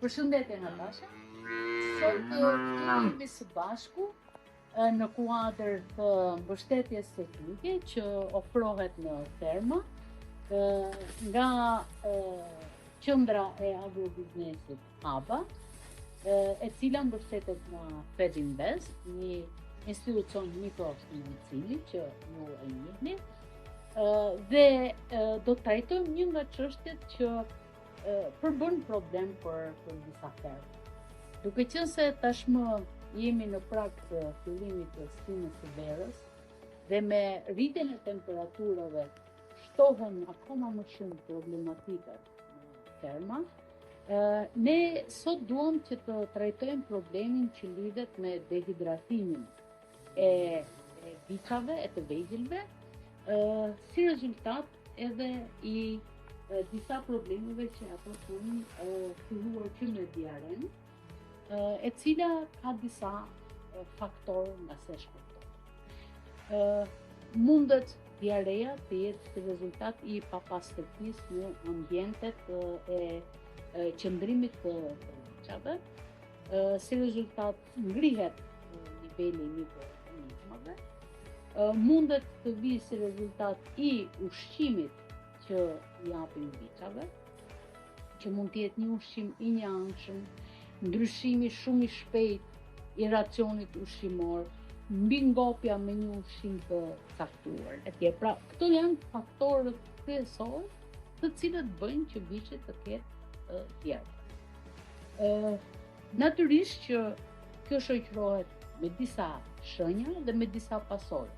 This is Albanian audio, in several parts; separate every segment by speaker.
Speaker 1: Përshëndetje Natasha. Sot jemi së bashku në kuadër të mbështetjes teknike që ofrohet në ferma nga qendra e agrobiznesit Haba, e cila mbështetet nga Fedinvest, një institucion mikrofinancimi që ju e njihni, dhe do të trajtojmë një nga çështjet që përbën problem për disa ferma. Duke qenë se tashmë jemi në prag të fillimit të stinës së verës dhe me rritjen e temperaturave shtohen akoma më shumë problematikat në ferma, ne sot duam që të trajtojmë problemin që lidhet me dehidratimin e biçave e të vegjëlve, si rezultat edhe i disa problemeve që ato kanë filluar që me diaren, e cila ka disa faktorë nga se shkakton. Mundet diareja të jetë si rezultat i papastërtisë në ambientet e qëndrimit të biçave, si rezultat ngrihet niveli i mikroorganizmave, mundet të vijë si rezultat i ushqimit që japin biçave, që mund të jetë një ushqim i njëanshëm, ndryshimi shumë i shpejt i racionit ushqimor, mbingopja me një ushqim të caktuar, etj. Pra, këto janë faktorët kryesorë të cilët bëjnë që biçet të ketë diare. Natyrisht që kjo shoqërohet me disa shenja dhe me disa pasojë.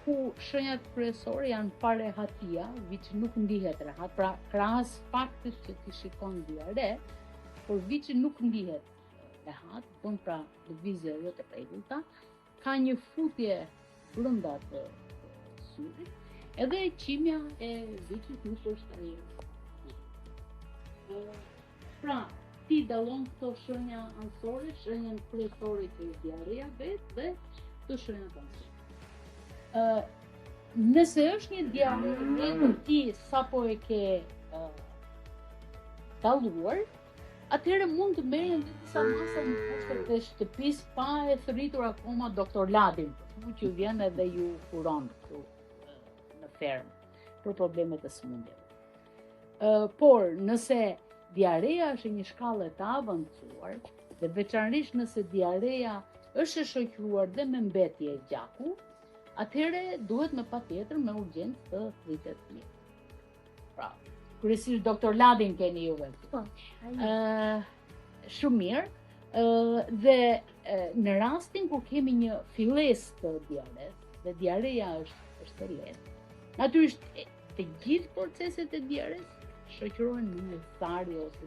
Speaker 1: Ku shenjat kryesore janë parehatia, viçi nuk ndihet rehat, pra krahas faktit që ti shikon diare, por viçi nuk ndihet rehat, bën pra lëvizje jo të rregullta, ka një futje brenda të syrit, edhe qimja e viçit nuk është e pra, ti dallon këto shenja anësore, shenjën kryesore që është diarea vetë dhe këto shenjat anësore. Nëse është një diare ti sapo e ke dalluar, atëherë mund të merren disa masa në kushtet të shtëpisë pa e thërritur akoma doktor Ladin, që vjen edhe ju kuron këtu në fermë për problemet e sëmundjeve. Por nëse diareja është një shkallë të avancuar, dhe veçanërisht nëse diareja është e shoqëruar dhe me mbetje e gjaku, atëherë duhet me patjetër me urgjencë të thritet mirë. Pra, kryesisht doktor Ladin keni juve. Shumë mirë. Dhe në rastin kur kemi një fillesë të diares, dhe diareja është e lehtë, natyrisht të gjithë proceset e diares shoqërohen në një tharje ose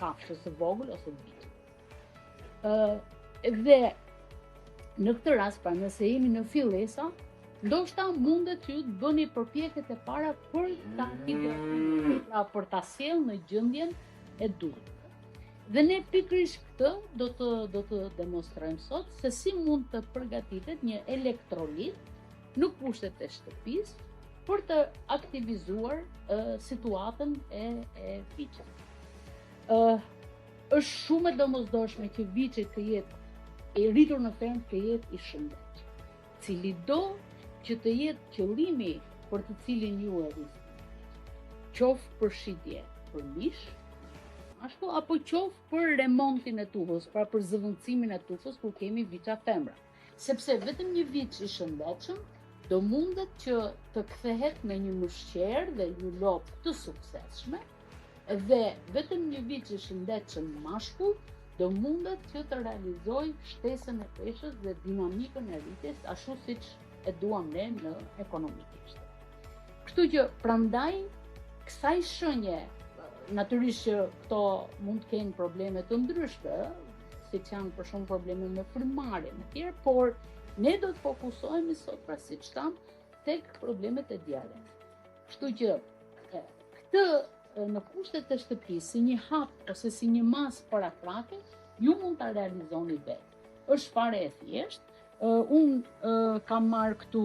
Speaker 1: kafshës së vogël ose biçit. Dhe në këtë rast, pra nëse jemi në fillesa, ndoshta mundet që të bëni përpjekjet e para për ta hidratuar, pra për ta sjellë në gjendjen e duhur. Dhe ne pikërisht këtë do të demonstrojmë sot se si mund të përgatitet një elektrolit në kushtet e shtëpisë për të aktivizuar situatën e biçeve. Është shumë e domosdoshme që biçi të jetë i rritur në fermë të jetë i shëndetshëm, cili do që të jetë qëllimi për të cilin ju e rrisni, qoftë për shitje për mish, ashtu apo qoftë për remontin e tufës, pra për zëvendësimin e tufës kur kemi biça femra, sepse vetëm një biç i shëndetshëm do mundet që të kthehet në një mushqer dhe një lopë të suksesshme, dhe vetëm një biç i shëndetshëm mashkull do mundet që të realizoj shtesën e peshës dhe dinamikën e rritjes, ashtu siç e duam ne në ekonomikisht. Kështu që prandaj kësaj shenje, natyrisht që këto mund të kenë probleme të ndryshme, siç janë për shembull probleme me frymarrjen e tjerë, por ne do të fokusohemi sot, pra siç tham, tek problemet e diares. Kështu që këtë në kushtet e shtëpisë, si një hap ose si një masë paraprake, ju mund ta realizoni vetë. Është fare e thjeshtë. Unë kam marrë këtu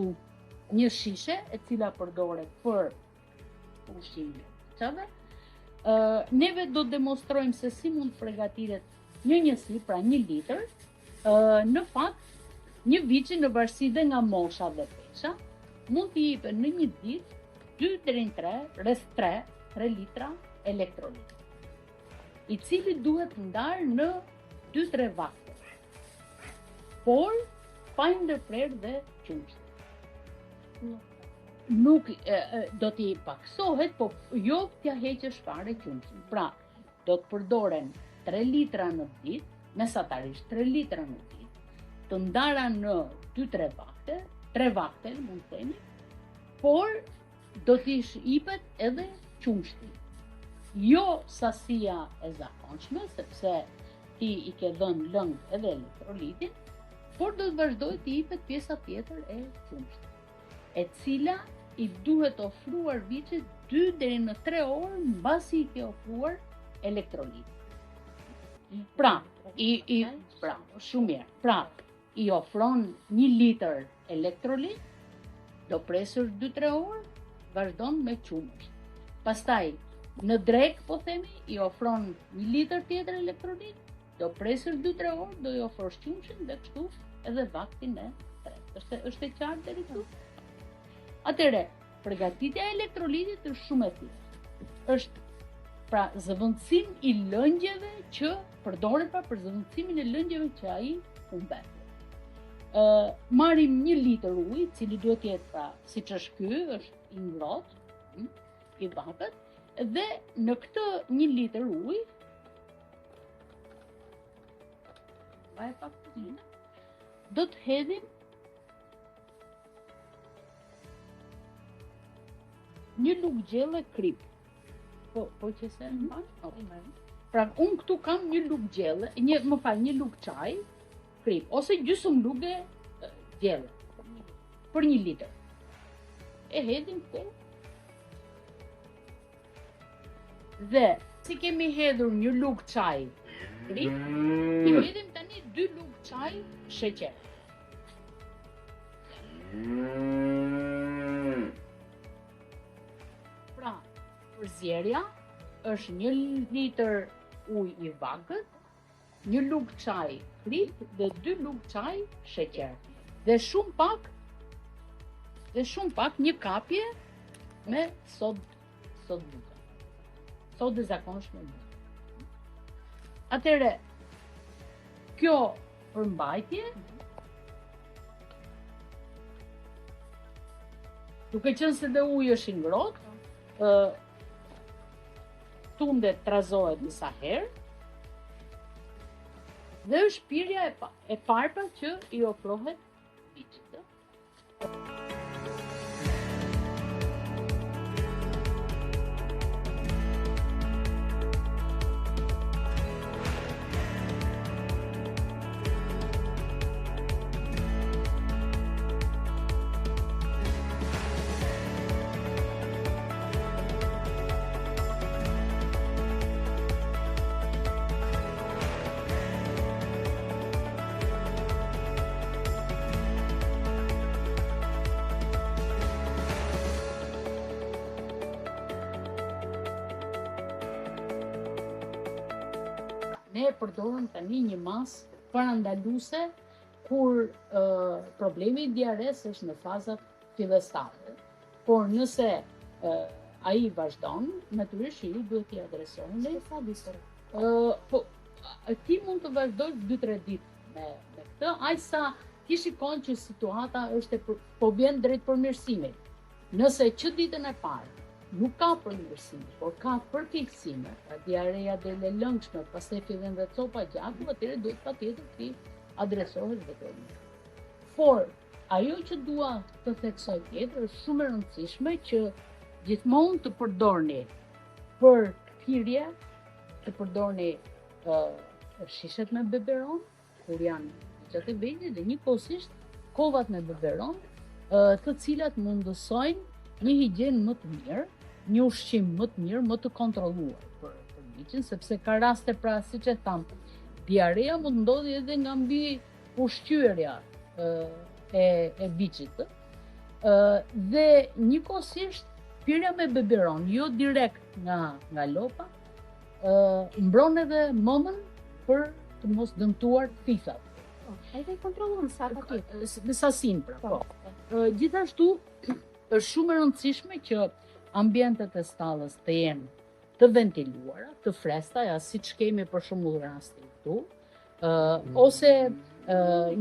Speaker 1: një shishe e cila përdoret për ushqimin e biçave, neve do demonstrojmë se si mund përgatitet një njësi, pra 1 litër, në fakt një viçi në varësi dhe nga mosha dhe pesha, mund t'i jepet në një ditë 2 deri në 3, rreth 3 litra elektrolit, i cili duhet ndarë në 2-3 vakte, por pa i ndërprer dhe qumshtin. Nuk do t'i paksohet, po jo t'ja heqësh fare qumshtin. Pra, do të përdoren 3 litra në ditë, mesatarisht 3 litra në ditë, të ndara në 2-3 vakte, 3 vakte, mund të themi, por do t'i jepet edhe qumshti. Jo sasia e zakonshme, sepse ti i ke dhënë lëng edhe elektrolitin, por do të vazhdoj t'i jepet pjesa tjetër e qumshtit, e cila i duhet ofruar viçit 2 deri në 3 orë mbasi i ke ofruar elektrolitin. Pra, shumë mirë. Pra, i ofron 1 litër elektrolit, do presër 2-3 orë, vazhdon me qumësht. Pastaj, në drek, po themi, i ofron 1 litër tjetër elektrolit, do presër 2-3 orë, do i ofrosh qumështin dhe kështu edhe vaktin e tretë. Është e qartë deri këtu? Atëre, përgatitja e elektrolitit është shumë e thjeshtë. Është pra zëvendësim i lëngjeve që përdoret për zëvendësimin e lëngjeve që ai humbet. Marrim 1 litër ujë, i cili duhet jetë pra siç është ky, është i ngrohtë, i vapët, dhe në këtë 1 litër ujë do të hedhim një lugë gjelle krip. Po që se në banë? Pra, unë këtu kam një lugë gjelle, një lugë çaj, krip, ose gjysmë lugë gjelle, për 1 litër. E hedhim këtu. Dhe, si kemi hedhur një lugë çaj krip, i hedhim tani 2 lugë çaj sheqer. Pra, përzierja është 1 litër ujë i vagët, 1 lugë çaj krip dhe 2 lugë çaj sheqer. Dhe shumë pak një kapje me sodë buke. Sodë e zakonshme buke. Atëre, kjo përmbajtje, duke qenë se dhe ujë është i ngrohtë, tundet trazohet disa herë, dhe është pirja e parë që i ofrohet viçit. Ne përdorim tani një masë parandaluese kur problemi i diares është në fazat fillestare. Por nëse ai vazhdon, natyrisht ju duhet t'i adresoni në sa ditë. Po ti mund të vazhdoj 2-3 ditë me këtë, ajsa ti shikon që situata është po vjen drejt përmirësimit. Nëse që ditën e parë nuk ka përmirësim, por ka përkeqësime, diareja dhe lëngshme, pastaj fillen dhe copa gjaku, atëherë duhet patjetër ti adresohesh vetëm. Por ajo që dua të theksoj tjetër është shumë e rëndësishme që gjithmonë të përdorni për pirje, të përdorni shishet me beberon, kur janë gjatë e vegjël, dhe njëkohësisht kovat me beberon, të cilat mundësojnë një higienë më të mirë, një ushqim më të mirë, më të kontrolluar për viçin, sepse ka raste pra siç e tham, diarea mund ndodhi edhe nga mbi ushqyerja e viçit. Dhe njëkohësisht pirja me beberon, jo direkt nga lopa, mbron edhe mëmën për të mos dëmtuar fisat.
Speaker 2: Edhe i kontrollon sa tjetër.
Speaker 1: Me sasin pra, po. Gjithashtu, është shumë e rëndësishme që ambientet e stallës të jenë të ventiluara, të fresta, ja siç kemi për shembull rasti këtu, ose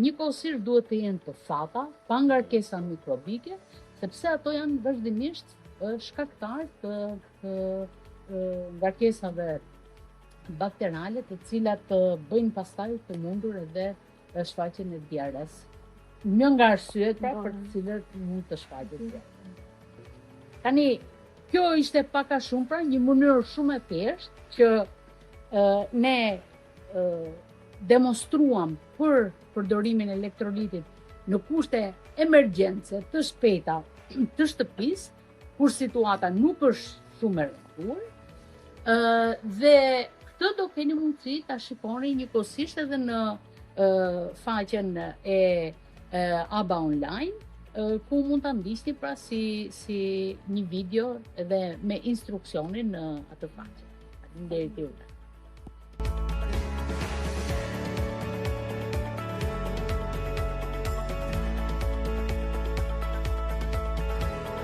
Speaker 1: njëkohësisht duhet të jenë të thata, pa ngarkesa mikrobike, sepse ato janë vazhdimisht shkaktar të ngarkesave bakteriale, të cilat bëjnë pastaj të mundur edhe shfaqjen e diares. Një nga arsyet pra për të cilët mund të shfaqet diare. Tani, kjo ishte pak a shumë pra një mënyrë shumë e thjeshtë që ne demonstruam për përdorimin e elektrolitit në kushte emergjence të shpejta të shtëpisë, kur situata nuk është shumë e rënduar, dhe këtë do keni mundësi ta shikoni njëkohësisht edhe në faqen e ABA Online, ku mund ta ndiqni pra si një video edhe me instruksionin në atë faqe. Faleminderit juve.